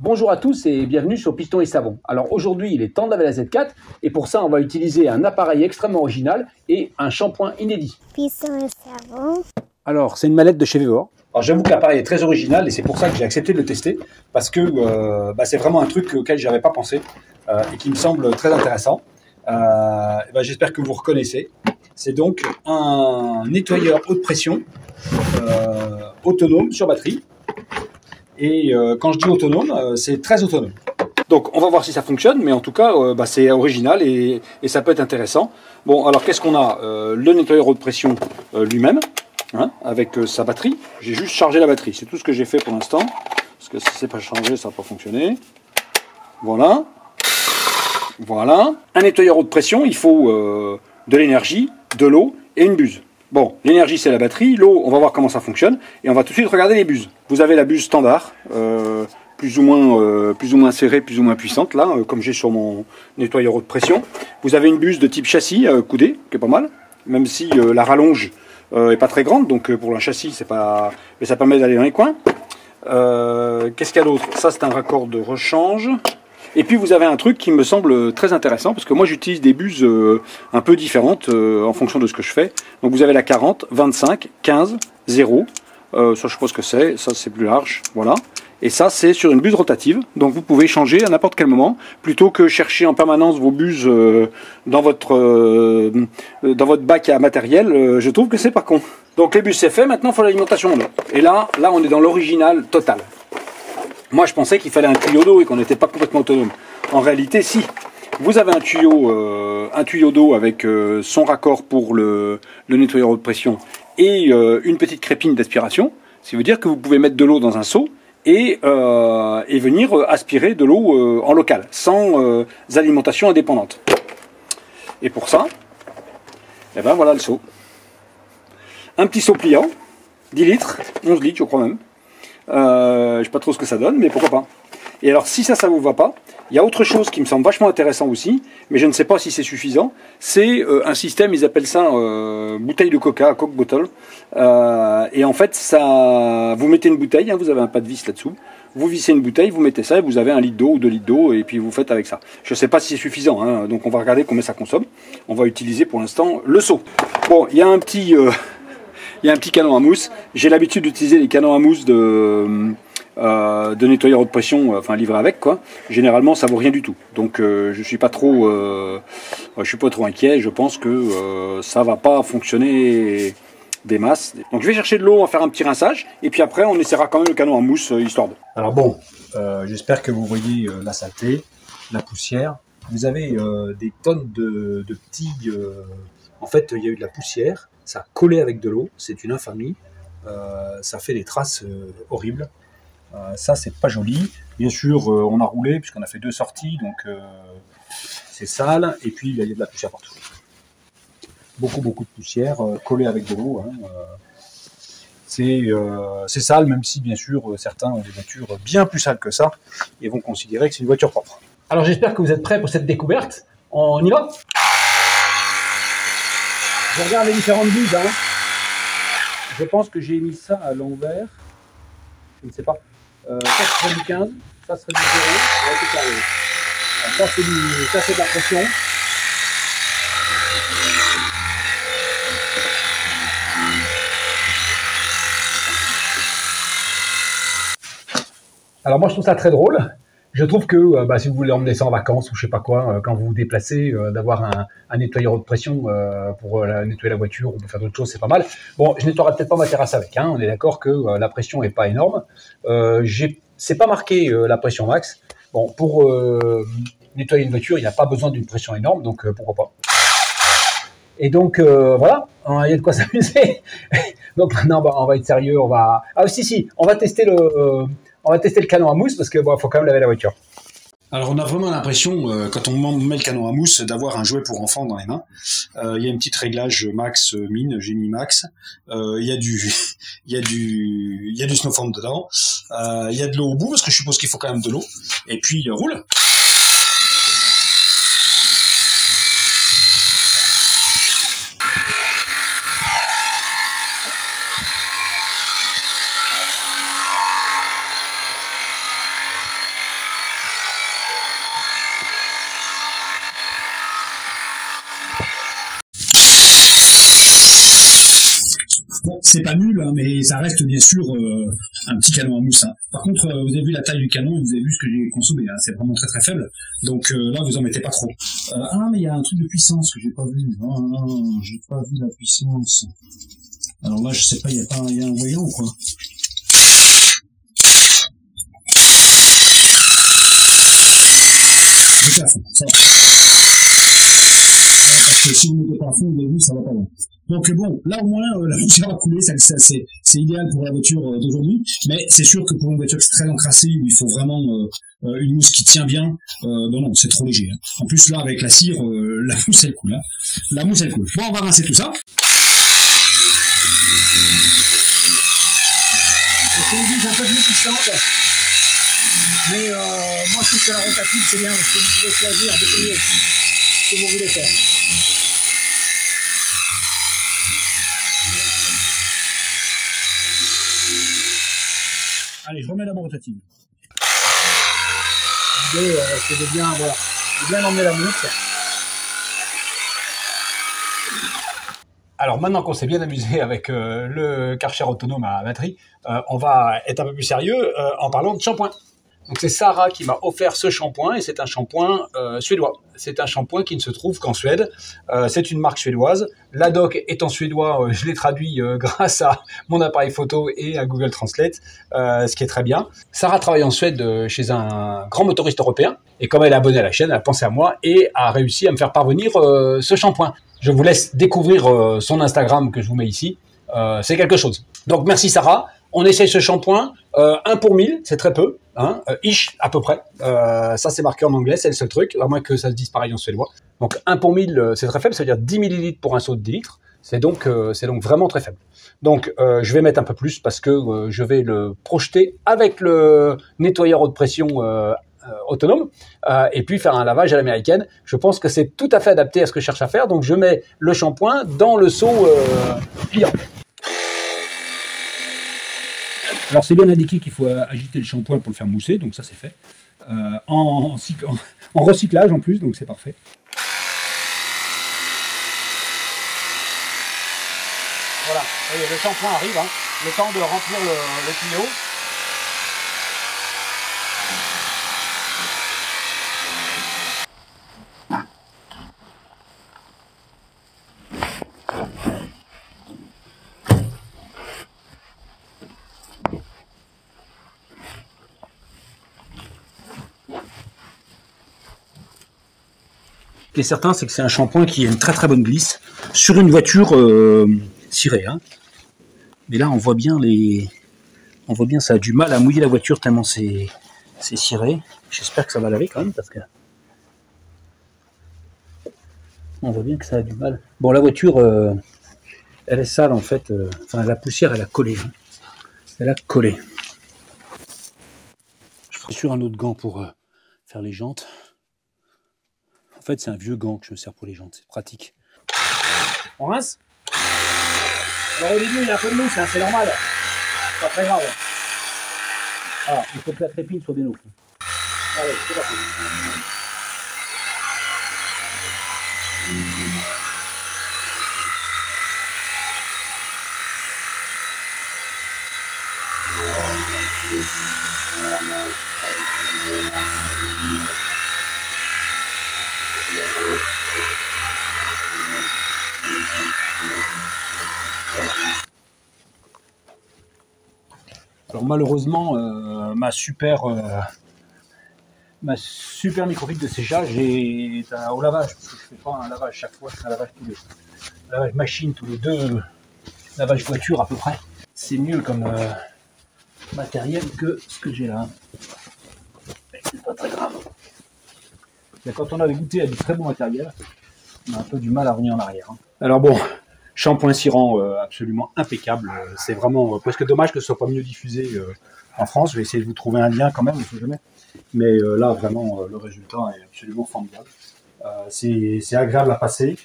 Bonjour à tous et bienvenue sur Piston et Savon. Alors aujourd'hui il est temps de laver la Z4 et pour ça on va utiliser un appareil extrêmement original et un shampoing inédit. Piston et Savon. Alors c'est une mallette de chez Vevor. Alors j'avoue que l'appareil est très original et c'est pour ça que j'ai accepté de le tester parce que c'est vraiment un truc auquel je n'avais pas pensé et qui me semble très intéressant. J'espère que vous reconnaissez. C'est donc un nettoyeur haute pression autonome sur batterie. Et quand je dis autonome, c'est très autonome. Donc on va voir si ça fonctionne, mais en tout cas c'est original et ça peut être intéressant. Bon, alors qu'est-ce qu'on a? Le nettoyeur haute pression lui-même, hein, avec sa batterie. J'ai juste chargé la batterie, c'est tout ce que j'ai fait pour l'instant. Parce que si c'est pas chargé, ça va pas fonctionner. Voilà. Voilà. Un nettoyeur haute pression, il faut de l'énergie, de l'eau et une buse. Bon, l'énergie c'est la batterie, l'eau on va voir comment ça fonctionne et on va tout de suite regarder les buses. Vous avez la buse standard, plus ou moins serrée, plus ou moins puissante là, comme j'ai sur mon nettoyeur haute pression. Vous avez une buse de type châssis coudée, qui est pas mal, même si la rallonge est pas très grande, donc pour un châssis c'est pas, mais ça permet d'aller dans les coins. Qu'est-ce qu'il y a d'autre? Ça c'est un raccord de rechange. Et puis vous avez un truc qui me semble très intéressant, parce que moi j'utilise des buses un peu différentes en fonction de ce que je fais. Donc vous avez la 40, 25, 15, 0, ça je suppose que c'est, ça c'est plus large, voilà. Et ça c'est sur une buse rotative, donc vous pouvez changer à n'importe quel moment, plutôt que chercher en permanence vos buses dans votre bac à matériel, je trouve que c'est pas con. Donc les buses c'est fait, maintenant il faut l'alimentation en eau. Et là on est dans l'original total. Moi, je pensais qu'il fallait un tuyau d'eau et qu'on n'était pas complètement autonome. En réalité, si. Vous avez un tuyau d'eau avec son raccord pour le nettoyeur haute pression et une petite crépine d'aspiration. Ce qui veut dire que vous pouvez mettre de l'eau dans un seau et venir aspirer de l'eau en local, sans alimentation indépendante. Et pour ça, eh ben voilà le seau. Un petit seau pliant, 10 litres, 11 litres je crois même. Je sais pas trop ce que ça donne, mais pourquoi pas. Et alors si ça vous va pas, il y a autre chose qui me semble vachement intéressant aussi, mais je ne sais pas si c'est suffisant. C'est un système, ils appellent ça bouteille de coca, Coke bottle. Et en fait, ça, vous mettez une bouteille, hein, vous avez un pas de vis là-dessous. Vous vissez une bouteille, vous mettez ça, et vous avez 1 litre d'eau ou 2 litres d'eau, et puis vous faites avec ça. Je ne sais pas si c'est suffisant, hein, donc on va regarder combien ça consomme. On va utiliser pour l'instant le seau. Bon, il y a un petit canon à mousse. J'ai l'habitude d'utiliser les canons à mousse de nettoyeur haute pression, enfin livré avec quoi. Généralement, ça vaut rien du tout. Donc, je suis pas trop inquiet. Je pense que ça va pas fonctionner des masses. Donc, je vais chercher de l'eau, on va faire un petit rinçage, et puis après, on essaiera quand même le canon à mousse histoire de. Alors bon, j'espère que vous voyez la saleté, la poussière. Vous avez des tonnes de petits. En fait, il y a eu de la poussière. Ça a collé avec de l'eau, c'est une infamie, ça fait des traces horribles, ça c'est pas joli. Bien sûr on a roulé puisqu'on a fait 2 sorties, donc c'est sale, et puis il y a de la poussière partout. Beaucoup de poussière collée avec de l'eau, hein, c'est sale, même si bien sûr certains ont des voitures bien plus sales que ça et vont considérer que c'est une voiture propre. Alors j'espère que vous êtes prêts pour cette découverte, on y va? Je regarde les différentes buses, hein. Je pense que j'ai mis ça à l'envers. Je ne sais pas. Ça serait du 15, ça serait du 0. Ouais, c'est carré. Ça c'est de la pression. Alors moi je trouve ça très drôle. Je trouve que si vous voulez emmener ça en vacances ou je sais pas quoi, quand vous vous déplacez, d'avoir un nettoyeur haute pression pour nettoyer la voiture, on peut faire d'autres choses, c'est pas mal. Bon, je nettoierai peut-être pas ma terrasse avec, hein, on est d'accord que la pression est pas énorme. C'est pas marqué la pression max. Bon, pour nettoyer une voiture, il n'y a pas besoin d'une pression énorme, donc pourquoi pas. Et donc voilà, il y a de quoi s'amuser. Donc maintenant, on va être sérieux, on va... Ah si, on va tester le canon à mousse parce que faut quand même laver la voiture. Alors on a vraiment l'impression, quand on met le canon à mousse, d'avoir un jouet pour enfants dans les mains. Il y a un petit réglage max min, j'ai mis max. Il y a du snowform dedans. Il y a de l'eau au bout parce que je suppose qu'il faut quand même de l'eau. Et puis roule. c'est pas nul, hein, mais ça reste bien sûr un petit canon à mousse. Hein. Par contre, vous avez vu la taille du canon, vous avez vu ce que j'ai consommé, hein, c'est vraiment très très faible. Donc là, vous en mettez pas trop. Mais il y a un truc de puissance que j'ai pas vu. Non, j'ai pas vu la puissance. Alors là, je sais pas, il y a un voyant ou quoi? Fais gaffe, ça va. Parce que si vous ne mettez pas à fond, vous avez vu, ça va pas loin. Donc bon, là au moins, la voiture a coulé, c'est idéal pour la voiture d'aujourd'hui, mais c'est sûr que pour une voiture très encrassée, il faut vraiment une mousse qui tient bien. Non, c'est trop léger. Hein. En plus, là, avec la cire, la mousse, elle coule. Hein. La mousse, elle coule. Bon, on va rincer tout ça. C'est une vis un peu plus puissante, mais moi, je trouve que la rotative, c'est bien, parce que vous pouvez choisir de payer ce que vous voulez faire. Allez, je remets la rotative. L'idée, c'est de bien, voilà, de bien emmener la mousse. Alors maintenant qu'on s'est bien amusé avec le Karcher autonome à batterie, on va être un peu plus sérieux en parlant de shampoing. Donc c'est Sarah qui m'a offert ce shampoing et c'est un shampoing suédois. C'est un shampoing qui ne se trouve qu'en Suède. C'est une marque suédoise. La doc étant suédois, je l'ai traduit grâce à mon appareil photo et à Google Translate, ce qui est très bien. Sarah travaille en Suède chez un grand motoriste européen et comme elle est abonnée à la chaîne, elle a pensé à moi et a réussi à me faire parvenir ce shampoing. Je vous laisse découvrir son Instagram que je vous mets ici. C'est quelque chose. Donc merci Sarah. On essaye ce shampoing, 1 pour 1000, c'est très peu, hein, ish à peu près. Ça c'est marqué en anglais, c'est le seul truc, à moins que ça se dise pareil en suédois. Donc 1 pour 1000, c'est très faible, ça veut dire 10 ml pour un seau de 10 litres. C'est donc vraiment très faible. Donc je vais mettre un peu plus parce que je vais le projeter avec le nettoyeur haute pression autonome et puis faire un lavage à l'américaine. Je pense que c'est tout à fait adapté à ce que je cherche à faire. Donc je mets le shampoing dans le seau pliant. Alors c'est bien indiqué qu'il faut agiter le shampoing pour le faire mousser, donc ça c'est fait. En recyclage en plus, donc c'est parfait. Voilà, voyez, le shampoing arrive, hein, le temps de remplir le tuyau. Ce qui est certain, c'est que c'est un shampoing qui a une très très bonne glisse sur une voiture cirée. Hein. Mais là, on voit bien ça a du mal à mouiller la voiture tellement c'est ciré. J'espère que ça va laver quand même parce que on voit bien que ça a du mal. Bon, la voiture, elle est sale en fait. Enfin, la poussière, elle a collé. Hein. Elle a collé. Je ferai sur un autre gant pour faire les jantes. En fait, c'est un vieux gant que je me sers pour les jantes, c'est pratique. On rince. Alors au début, il y a un peu de mousse, hein, c'est normal. C'est pas très grave. Alors, il faut que la trépine soit bien au fond. Allez, c'est parti. Alors malheureusement, ma super microfibre de séchage est au lavage, parce que je ne fais pas un lavage chaque fois, je fais un lavage un lavage machine tous les 2 lavages voiture à peu près. C'est mieux comme matériel que ce que j'ai là. Mais c'est pas très grave. Et quand on avait goûté à du très bon matériel, on a un peu du mal à revenir en arrière. Hein. Alors bon, shampoing cirant absolument impeccable. C'est vraiment presque dommage que ce soit pas mieux diffusé en France. Je vais essayer de vous trouver un lien quand même, je sais jamais. Mais là, vraiment, le résultat est absolument formidable. C'est agréable à passer.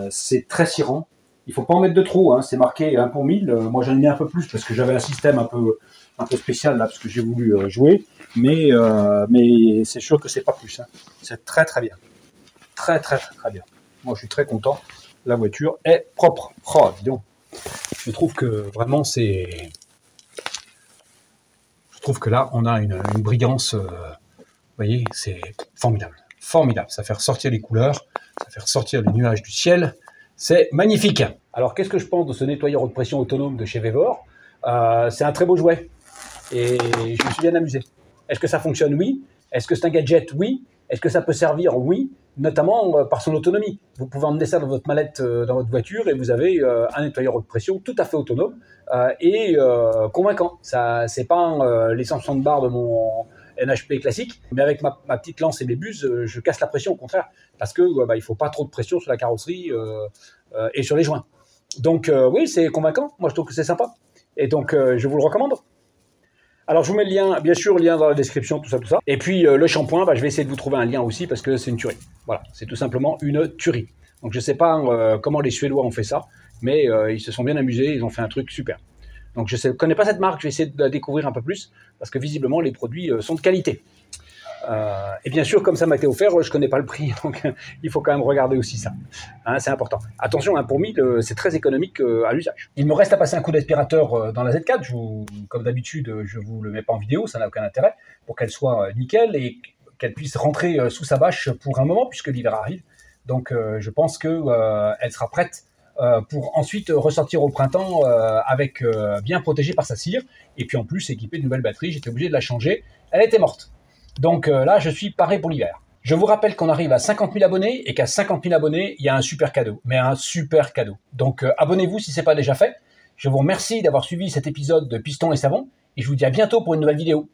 C'est très cirant. Il ne faut pas en mettre de trop. Hein. C'est marqué 1 pour 1000. Moi, j'en ai mis un peu plus parce que j'avais un système un peu spécial là, parce que j'ai voulu jouer. Mais c'est sûr que c'est pas plus. Hein. C'est très très bien. Très très très très bien. Moi, je suis très content. La voiture est propre. Oh, dis donc. Je trouve que vraiment c'est... Je trouve que là, on a une brillance, vous voyez, c'est formidable. Formidable, ça fait ressortir les couleurs, ça fait ressortir les nuages du ciel, c'est magnifique. Alors, qu'est-ce que je pense de ce nettoyeur haute pression autonome de chez Vevor? C'est un très beau jouet et je me suis bien amusé. Est-ce que ça fonctionne? Oui. Est-ce que c'est un gadget? Oui. Est-ce que ça peut servir? Oui. Notamment par son autonomie. Vous pouvez emmener ça dans votre mallette, dans votre voiture, et vous avez un nettoyeur haute pression tout à fait autonome et convaincant. Ça, c'est pas les 160 bars de mon NHP classique, mais avec ma petite lance et mes buses, je casse la pression au contraire, parce que il faut pas trop de pression sur la carrosserie et sur les joints. Donc oui, c'est convaincant. Moi, je trouve que c'est sympa. Et donc, je vous le recommande. Alors, je vous mets le lien, bien sûr, le lien dans la description, tout ça, tout ça. Et puis, le shampoing, je vais essayer de vous trouver un lien aussi parce que c'est une tuerie. Voilà, c'est tout simplement une tuerie. Donc, je ne sais pas comment les Suédois ont fait ça, mais ils se sont bien amusés, ils ont fait un truc super. Donc, je ne connais pas cette marque, je vais essayer de la découvrir un peu plus parce que visiblement, les produits sont de qualité. Et bien sûr, comme ça m'a été offert, je ne connais pas le prix, donc il faut quand même regarder aussi ça. Hein, c'est important. Attention, pour 1000, c'est très économique à l'usage. Il me reste à passer un coup d'aspirateur dans la Z4. Comme d'habitude, je ne vous le mets pas en vidéo, ça n'a aucun intérêt, pour qu'elle soit nickel et qu'elle puisse rentrer sous sa bâche pour un moment, puisque l'hiver arrive. Donc je pense qu'elle sera prête pour ensuite ressortir au printemps avec bien protégée par sa cire, et puis en plus équipée de nouvelles batteries. J'étais obligé de la changer, elle était morte. Donc là, je suis paré pour l'hiver. Je vous rappelle qu'on arrive à 50 000 abonnés et qu'à 50 000 abonnés, il y a un super cadeau. Mais un super cadeau. Donc abonnez-vous si ce n'est pas déjà fait. Je vous remercie d'avoir suivi cet épisode de Piston et Savon et je vous dis à bientôt pour une nouvelle vidéo.